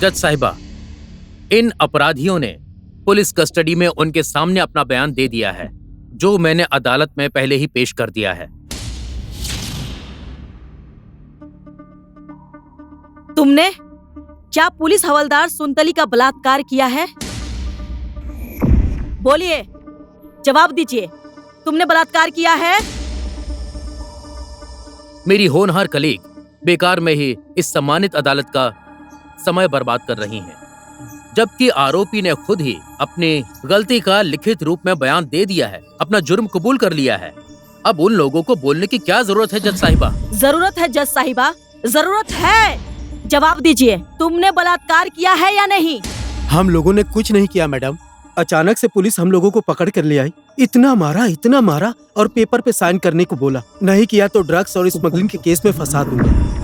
जज साहिबा, इन अपराधियों ने पुलिस कस्टडी में उनके सामने अपना बयान दे दिया है, जो मैंने अदालत में पहले ही पेश कर दिया है। तुमने क्या पुलिस हवलदार सुनतली का बलात्कार किया है? बोलिए, जवाब दीजिए, तुमने बलात्कार किया है? मेरी होनहार कलीग बेकार में ही इस सम्मानित अदालत का समय बर्बाद कर रही हैं, जबकि आरोपी ने खुद ही अपनी गलती का लिखित रूप में बयान दे दिया है, अपना जुर्म कबूल कर लिया है। अब उन लोगों को बोलने की क्या जरूरत है जज साहिबा? जरूरत है जज साहिबा, जरूरत है। जवाब दीजिए, तुमने बलात्कार किया है या नहीं? हम लोगों ने कुछ नहीं किया मैडम। अचानक से पुलिस हम लोगों को पकड़ कर ले आई, इतना मारा और पेपर पे साइन करने को बोला। नहीं किया तो ड्रग्स और स्मगलिंग के केस में फंसा दूंगा।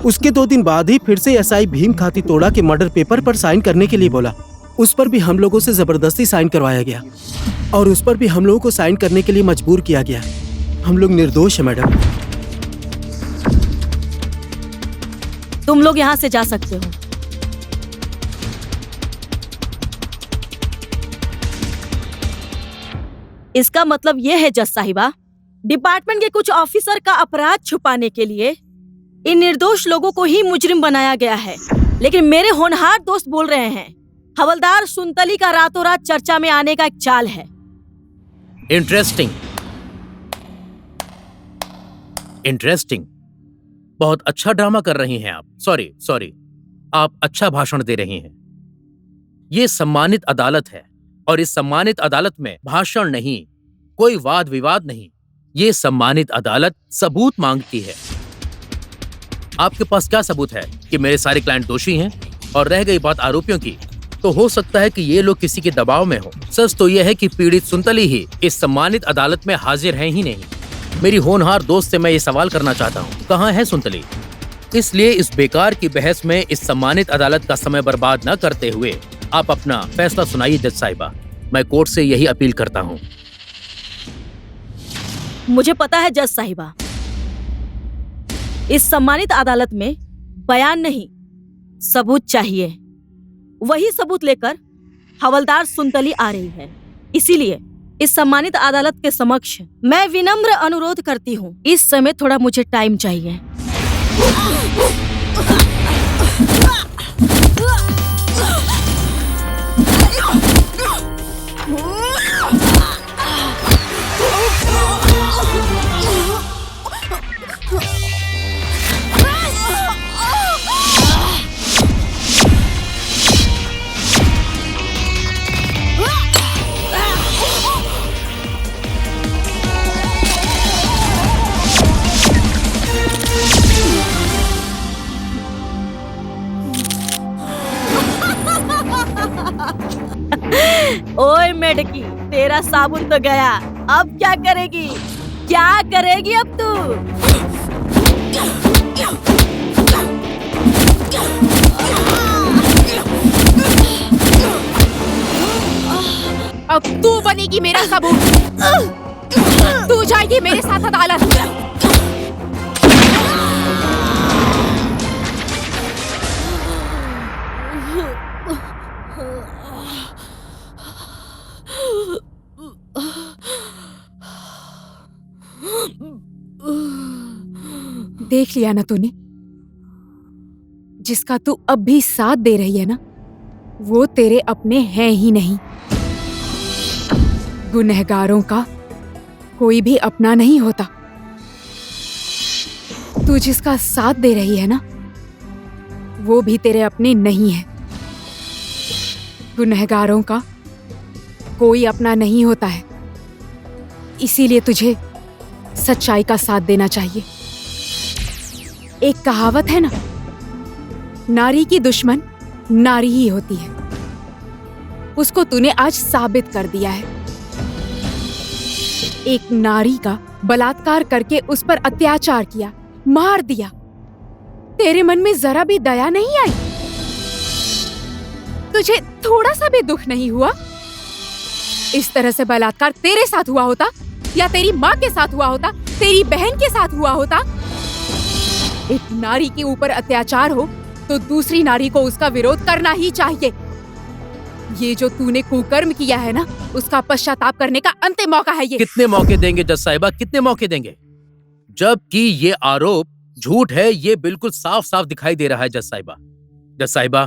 उसके 2 दिन बाद ही फिर से एसआई भीम खाती तोड़ा के मर्डर पेपर पर साइन करने के लिए बोला। उस पर भी हम लोगों से जबरदस्ती साइन करवाया गया और उस पर भी हम लोगों को साइन करने के लिए मजबूर किया गया। हम लोग निर्दोष है मैडम। तुम लोग यहाँ से जा सकते हो। इसका मतलब यह है जज साहिबा, डिपार्टमेंट के कुछ ऑफिसर का अपराध छुपाने के लिए इन निर्दोष लोगों को ही मुजरिम बनाया गया है। लेकिन मेरे होनहार दोस्त बोल रहे हैं हवलदार सुनतली का रातों रात चर्चा में आने का एक चाल है। इंटरेस्टिंग। बहुत अच्छा ड्रामा कर रही हैं आप। सॉरी, आप अच्छा भाषण दे रही हैं। ये सम्मानित अदालत है और इस सम्मानित अदालत में भाषण नहीं, कोई वाद विवाद नहीं। ये सम्मानित अदालत सबूत मांगती है। आपके पास क्या सबूत है कि मेरे सारे क्लाइंट दोषी हैं? और रह गई बात आरोपियों की, तो हो सकता है कि ये लोग किसी के दबाव में हो। सच तो यह है कि पीड़ित सुनतली ही इस सम्मानित अदालत में हाजिर है ही नहीं। मेरी होनहार दोस्त से मैं ये सवाल करना चाहता हूँ, कहाँ है सुनतली? इसलिए इस बेकार की बहस में इस सम्मानित अदालत का समय बर्बाद न करते हुए आप अपना फैसला सुनाइए जज साहिबा। मैं कोर्ट से यही अपील करता हूँ। मुझे पता है जज साहिबा, इस सम्मानित अदालत में बयान नहीं, सबूत चाहिए। वही सबूत लेकर हवलदार सुनतली आ रही है। इसीलिए इस सम्मानित अदालत के समक्ष मैं विनम्र अनुरोध करती हूँ, इस समय थोड़ा मुझे टाइम चाहिए। ओए मेढकी, तेरा साबुन तो गया, अब क्या करेगी? क्या करेगी अब तू? अब तू बनेगी मेरा साबुन। तू जाएगी मेरे साथ अदालत। देख लिया ना तूने, जिसका तू अब भी साथ दे रही है ना, वो तेरे अपने हैं ही नहीं। गुनहगारों का कोई भी अपना नहीं होता। तू जिसका साथ दे रही है ना, वो भी तेरे अपने नहीं है। गुनहगारों का कोई अपना नहीं होता है। इसीलिए तुझे सच्चाई का साथ देना चाहिए। एक कहावत है ना, नारी की दुश्मन नारी ही होती है। उसको तूने आज साबित कर दिया है। एक नारी का बलात्कार करके उस पर अत्याचार किया, मार दिया। तेरे मन में जरा भी दया नहीं आई? तुझे थोड़ा सा भी दुख नहीं हुआ? इस तरह से बलात्कार तेरे साथ हुआ होता या तेरी माँ के साथ हुआ होता, तेरी बहन के साथ हुआ होता, एक नारी के ऊपर अत्याचार हो तो दूसरी नारी को उसका विरोध करना ही चाहिए। ये जो तूने कुकर्म किया है ना, उसका पश्चाताप करने का अंतिम मौका है ये। कितने मौके देंगे जज साहिबा, कितने मौके देंगे? जबकि ये आरोप झूठ है, ये बिल्कुल साफ साफ दिखाई दे रहा है जज साहिबा। जज साहिबा,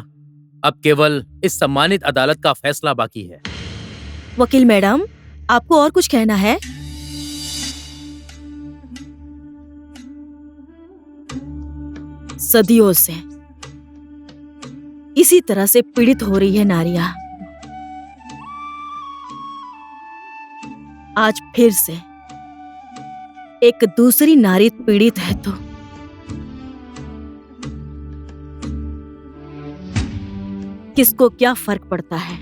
अब केवल इस सम्मानित अदालत का फैसला बाकी है। वकील मैडम, आपको और कुछ कहना है? सदियों से इसी तरह से पीड़ित हो रही है नारियां। आज फिर से एक दूसरी नारी पीड़ित है तो किसको क्या फर्क पड़ता है?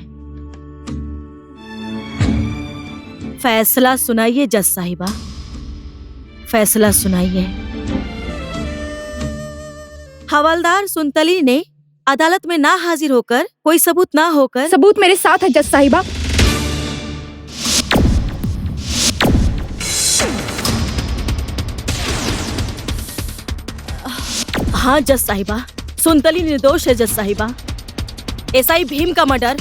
फैसला सुनाइए जज साहिबा, फैसला सुनाइए। हवलदार सुनतली ने अदालत में ना हाजिर होकर, कोई सबूत ना होकर। सबूत मेरे साथ है जज साहिबा। हाँ जज साहिबा, सुनतली निर्दोष है जज साहिबा। एसआई भीम का मर्डर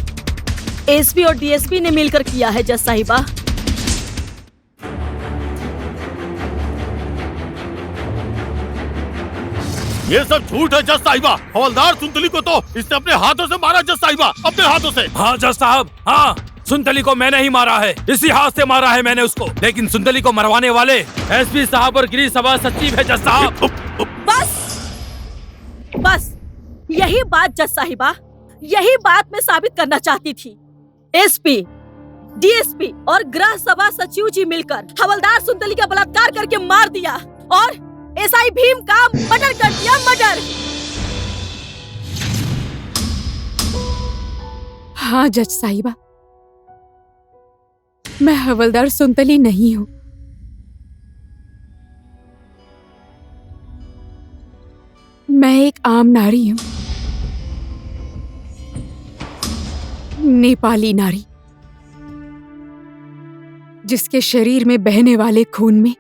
एसपी और डीएसपी ने मिलकर किया है जज साहिबा। ये सब झूठ है जज साहिबा। हवलदार सुनतली को तो इसने अपने हाथों से मारा जज साहिबा, अपने हाथों से। हाँ जज साहब, हाँ, सुनतली को मैंने ही मारा है, इसी हाथ से मारा है मैंने उसको। लेकिन सुनतली को मरवाने वाले एसपी साहब और गिरी सभा सचिव है जज साहब। बस बस, यही बात जज साहिबा, यही बात मैं साबित करना चाहती थी। एसपी, डीएसपी और गृह सभा सचिव जी मिलकर हवलदार सुनतली का बलात्कार करके मार दिया और एसआई भीम का मर्डर कर दिया, मर्डर। हाँ जज साहिबा, मैं हवलदार सुनतली नहीं हूँ। मैं एक आम नारी हूँ, नेपाली नारी, जिसके शरीर में बहने वाले खून में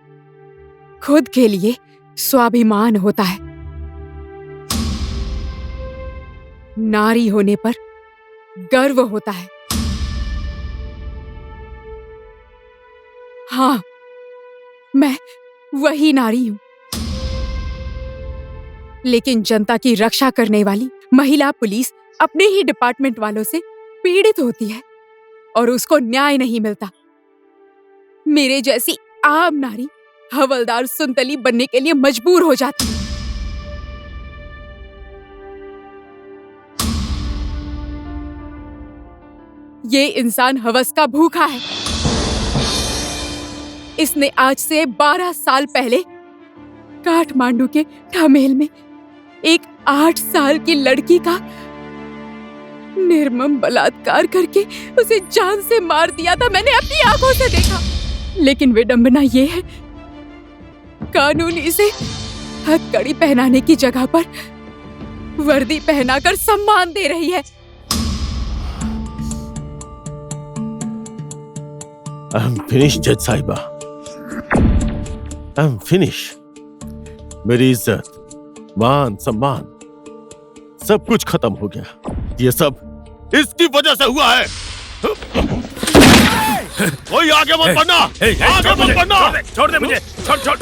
खुद के लिए स्वाभिमान होता है। नारी होने पर गर्व होता है। हाँ, मैं वही नारी हूं। लेकिन जनता की रक्षा करने वाली महिला पुलिस अपने ही डिपार्टमेंट वालों से पीड़ित होती है और उसको न्याय नहीं मिलता। मेरे जैसी आम नारी हवलदार सुनतली बनने के लिए मजबूर हो जाती है। ये इंसान हवस का भूखा है। इसने आज से 12 साल पहले काठमांडू के ठमेल में एक 8 साल की लड़की का निर्मम बलात्कार करके उसे जान से मार दिया था। मैंने अपनी आंखों से देखा। लेकिन विडंबना ये है, कानून इसे हथकड़ी पहनाने की जगह पर वर्दी पहनाकर सम्मान दे रही है। I'm finished, जज साहिबा। I'm finished। मेरी इज्जत, मान, सम्मान सब कुछ खत्म हो गया। ये सब इसकी वजह से हुआ है। कोई आगे मत बढ़ना, आगे मत बढ़ना। छोड़ दे मुझे, छोड़।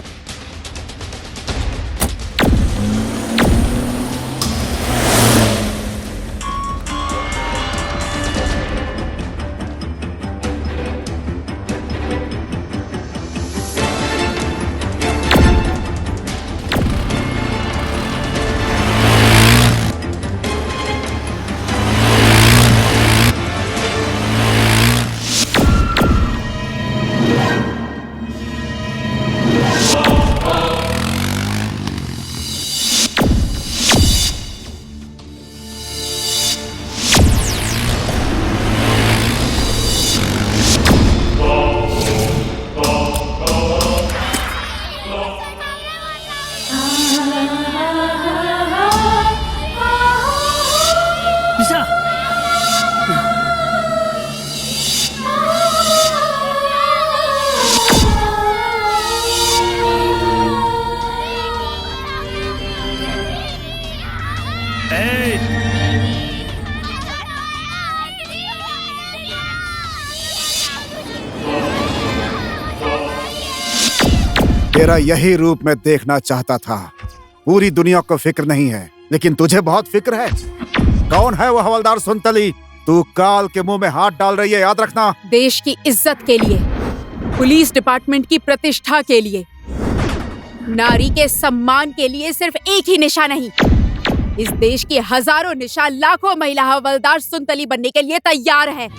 तेरा यही रूप मैं देखना चाहता था। पूरी दुनिया को फिक्र नहीं है, लेकिन तुझे बहुत फिक्र है। कौन है वो हवलदार सुनतली? तू काल के मुंह में हाथ डाल रही है, याद रखना। देश की इज्जत के लिए, पुलिस डिपार्टमेंट की प्रतिष्ठा के लिए, नारी के सम्मान के लिए सिर्फ एक ही निशा नहीं, इस देश की हजारों निशा, लाखों महिला हवलदार सुनतली बनने के लिए तैयार है।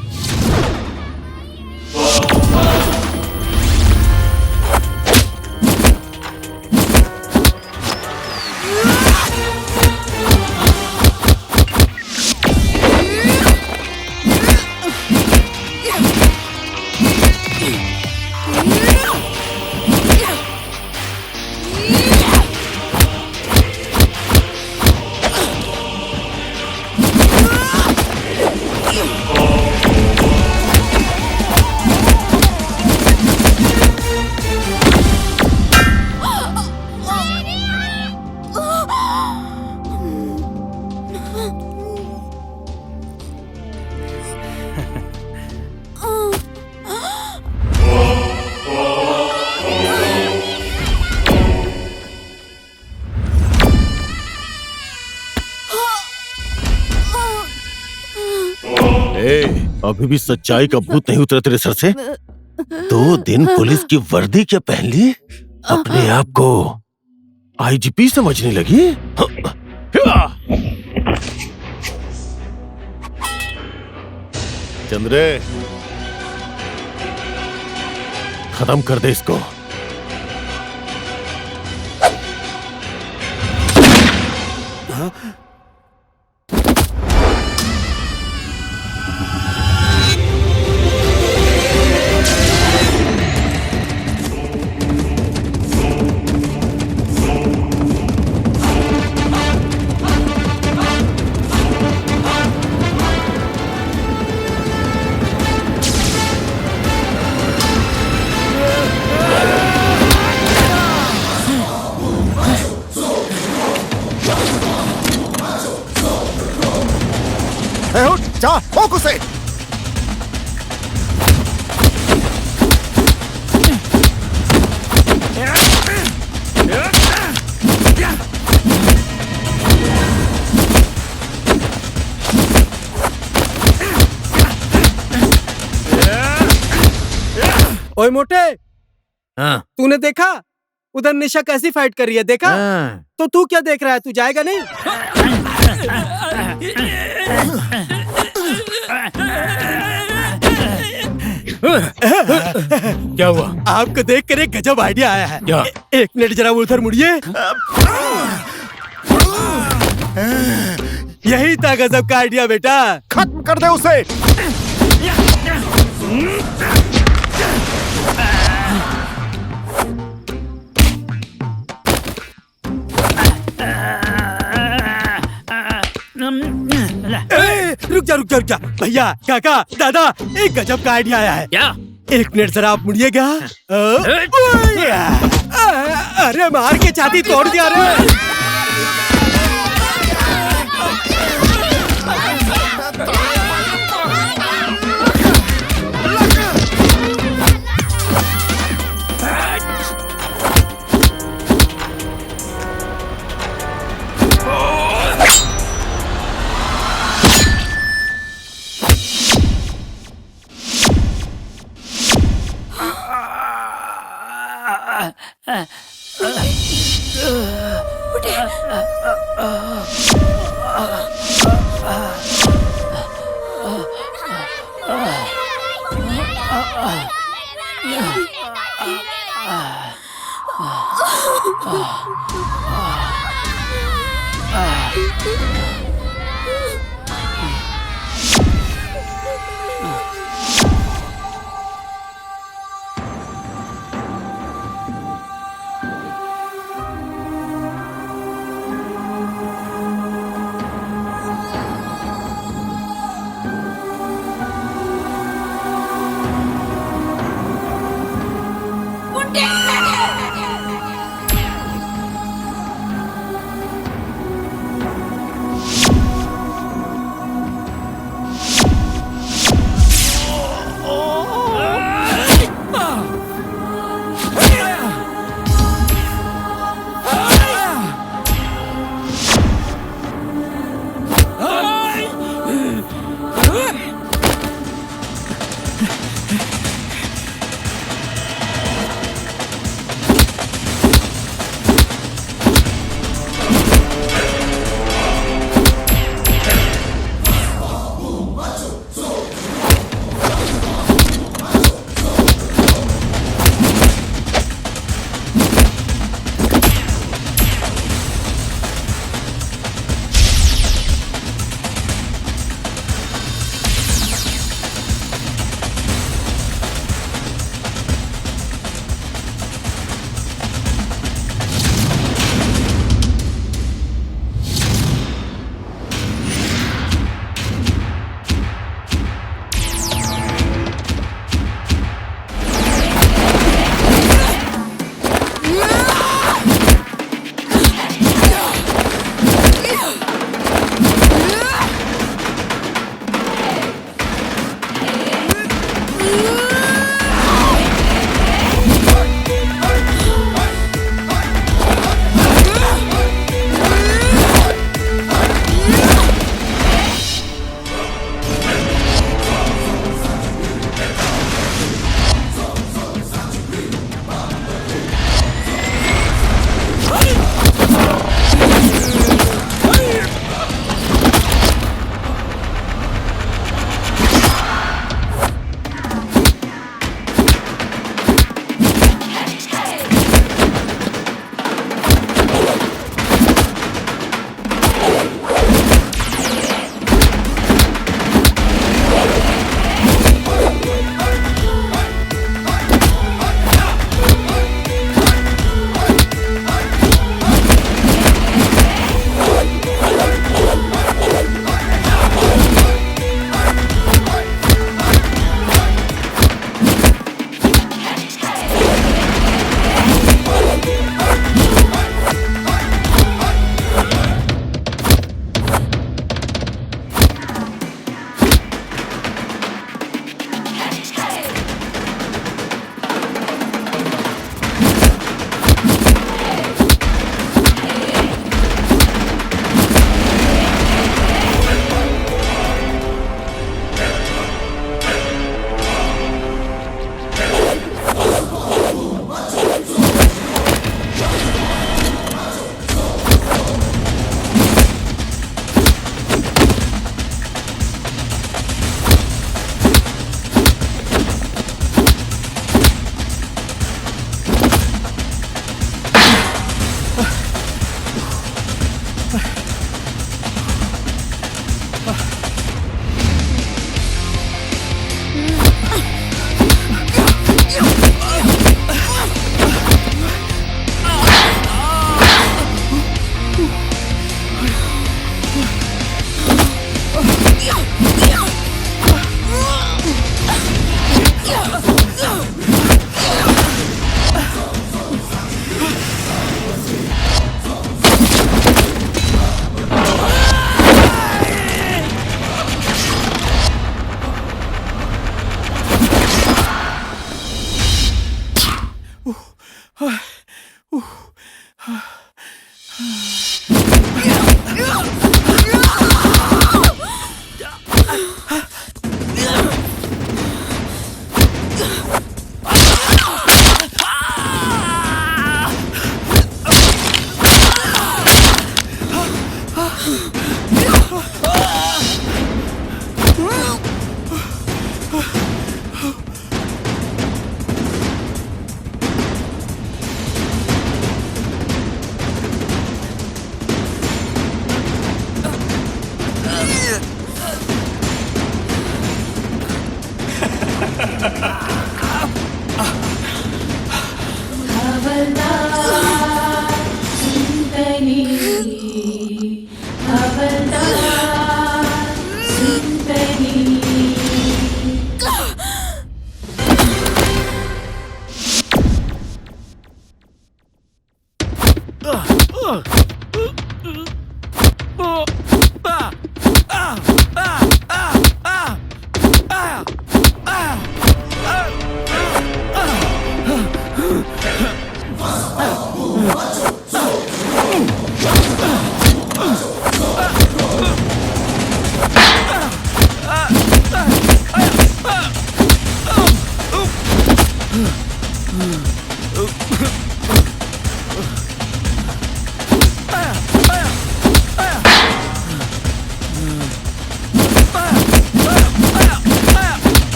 अभी भी सच्चाई का भूत नहीं उतरा तेरे सर से? 2 दिन पुलिस की वर्दी क्या पहन ली? अपने आप को आईजीपी समझने लगी? चंद्रे, खत्म कर दे इसको। जा, ठोक उसे। ओए मोटे, हाँ। तूने देखा उधर निशा कैसी फाइट कर रही है? देखा? हाँ। तो तू क्या देख रहा है? तू जाएगा नहीं? क्या हुआ? आपको देख कर एक गजब आइडिया आया है। क्या? एक मिनट जरा उधर मुड़िए। यही था गजब का आइडिया बेटा। खत्म कर दे उसे। रुक जा भैया, काका, दादा, एक गजब का आइडिया आया है। क्या? एक मिनट जरा आप मुड़िएगा। अरे मार के छाती तोड़ दिया रे।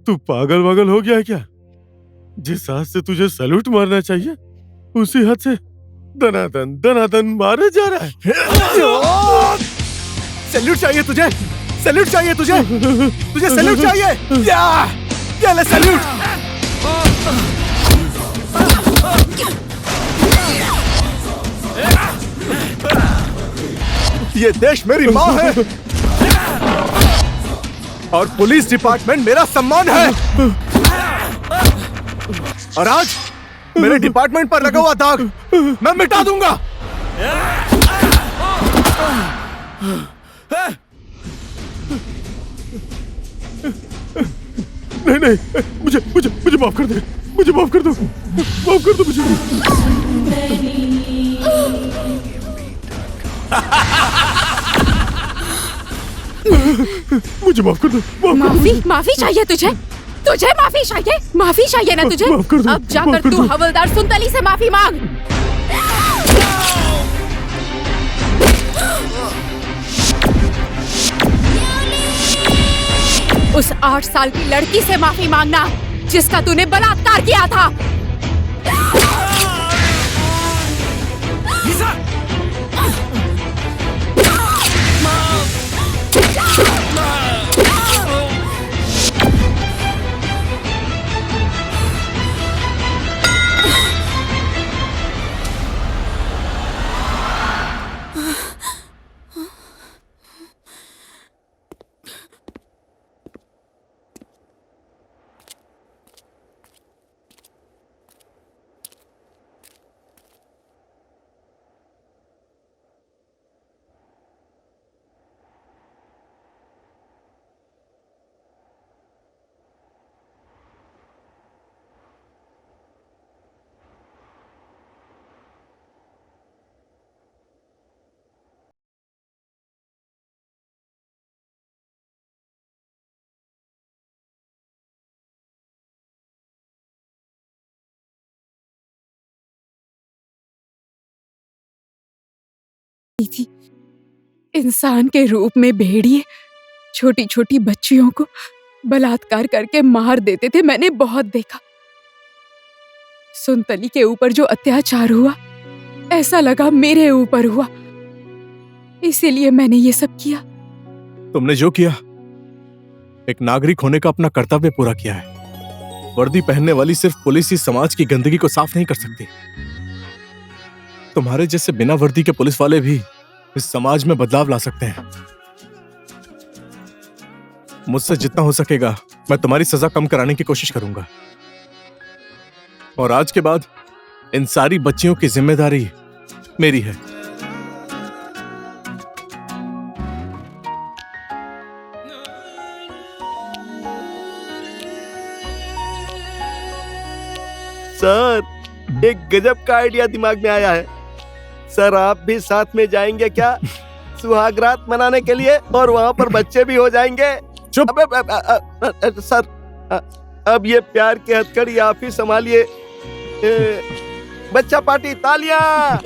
तू पागल वागल हो गया है क्या? जिस हाथ से तुझे सैल्यूट मारना चाहिए उसी हाथ से दनादन मारे जा रहा है। सैल्यूट चाहिए तुझे? सैल्यूट चाहिए तुझे? तुझे सैल्यूट चाहिए? या ले सैल्यूट। ये देश मेरी माँ है और पुलिस डिपार्टमेंट मेरा सम्मान है। और आज मेरे डिपार्टमेंट पर लगा हुआ दाग मैं मिटा दूंगा। नहीं, मुझे माफ कर दे, मुझे माफ कर दो मुझे। मुझे माफ कर दो। माफी चाहिए तुझे माफी चाहिए ना तुझे? माफ कर दो, अब जाकर तू हवलदार सुनतली से माफी मांग। उस 8 साल की लड़की से माफी मांगना जिसका तूने बलात्कार किया था। थी इंसान के रूप में भेड़िए छोटी छोटी बच्चियों को बलात्कार करके मार देते थे। मैंने बहुत देखा। सुनतली के ऊपर जो अत्याचार हुआ ऐसा लगा मेरे ऊपर हुआ, इसीलिए मैंने ये सब किया। तुमने जो किया एक नागरिक होने का अपना कर्तव्य पूरा किया है। वर्दी पहनने वाली सिर्फ पुलिस ही समाज की गंदगी को साफ नहीं कर सकती। तुम्हारे जैसे बिना वर्दी के पुलिस वाले भी इस समाज में बदलाव ला सकते हैं। मुझसे जितना हो सकेगा मैं तुम्हारी सजा कम कराने की कोशिश करूंगा। और आज के बाद इन सारी बच्चियों की जिम्मेदारी मेरी है। सर, एक गजब का आइडिया दिमाग में आया है। सर, आप भी साथ में जाएंगे क्या सुहागरात मनाने के लिए? और वहाँ पर बच्चे भी हो जाएंगे। चुप। सर, अब ये प्यार की हथकड़ी आप ही संभालिए। बच्चा पार्टी, तालियां।